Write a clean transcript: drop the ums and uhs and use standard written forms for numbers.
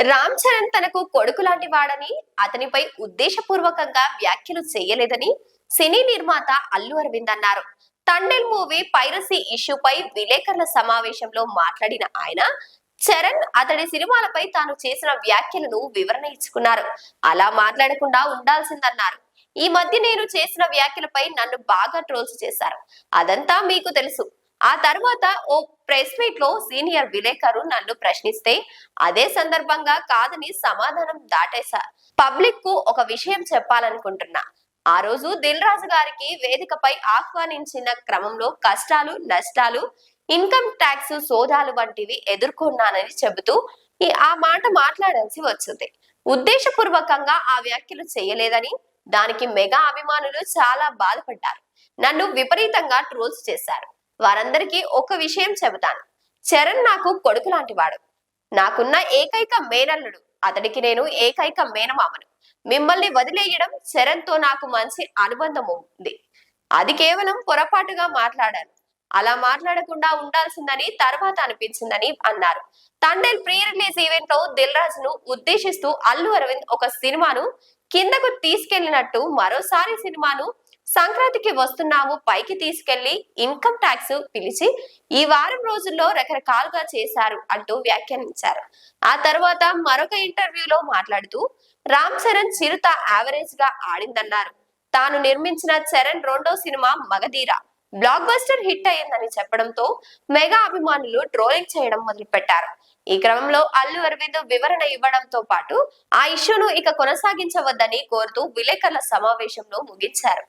రామ్ చరణ్ తనకు కొడుకు లాంటి వాడని, అతనిపై ఉద్దేశపూర్వకంగా వ్యాఖ్యలు చేయలేదని సినీ నిర్మాత అల్లు అరవింద్ అన్నారు. తండేల్ మూవీ పైరసీ ఇష్యూపై విలేకరుల సమావేశంలో మాట్లాడిన ఆయన, చరణ్ అతడి సినిమాలపై తాను చేసిన వ్యాఖ్యలను వివరణ ఇచ్చుకున్నారు. అలా మాట్లాడకుండా ఉండాల్సిందన్నారు. ఈ మధ్య నేను చేసిన వ్యాఖ్యలపై నన్ను బాగా ట్రోల్స్ చేశారు. అదంతా మీకు తెలుసు. ఆ తర్వాత ఓ ప్రెస్ మీట్ లో సీనియర్ విలేకరు నన్ను ప్రశ్నిస్తే అదే సందర్భంగా కాదని సమాధానం దాటేశా. పబ్లిక్ కు ఒక విషయం చెప్పాలనుకుంటున్నా. ఆ రోజు దిల్ రాజు గారికి వేదికపై ఆహ్వానించిన క్రమంలో కష్టాలు, నష్టాలు, ఇన్కమ్ ట్యాక్స్ సోదాలు వంటివి ఎదుర్కొన్నానని చెబుతూ ఆ మాట మాట్లాడాల్సి వచ్చింది. ఉద్దేశపూర్వకంగా ఆ వ్యాఖ్యలు చేయలేదని, దానికి మెగా అభిమానులు చాలా బాధపడ్డారు. నన్ను విపరీతంగా ట్రోల్స్ చేశారు. వారందరికీ ఒక విషయం చెబుతాను. చరణ్ నాకు కొడుకు లాంటి వాడు. నాకున్న ఏకైక మేనల్లుడు. అతడికి నేను ఏకైక మేనమామను. మిమ్మల్ని వదిలేయడం, చరణ్ తో నాకు మంచి అనుబంధం ఉంది. అది కేవలం పొరపాటుగా మాట్లాడాను. అలా మాట్లాడకుండా ఉండాల్సిందని తర్వాత అనిపించిందని అన్నారు. తండేల్ ప్రీ రిలీజ్ ఈవెంట్ లో దిల్ రాజును ఉద్దేశిస్తూ అల్లు అరవింద్ ఒక సినిమాను కిందకు తీసుకెళ్లినట్టు, మరోసారి సినిమాను సంక్రాంతికి వస్తున్నాము పైకి తీసుకెళ్లి ఇన్కమ్ ట్యాక్స్ పిలిచి ఈ వారం రోజుల్లో రకరకాలుగా చేశారు అంటూ వ్యాఖ్యానించారు. ఆ తర్వాత మరొక ఇంటర్వ్యూలో మాట్లాడుతూ రామ్ చరణ్ చిరుత యావరేజ్ గా ఆడిందన్నారు. తాను నిర్మించిన చరణ్ రెండో cinema Magadheera block buster hit అయ్యిందని చెప్పడంతో మెగా అభిమానులు ట్రోలింగ్ చేయడం మొదలు పెట్టారు. ఈ క్రమంలో అల్లు అరవింద్ వివరణ ఇవ్వడంతో పాటు ఆ ఇష్యూను ఇక కొనసాగించవద్దని కోరుతూ విలేకరుల సమావేశంలో ముగించారు.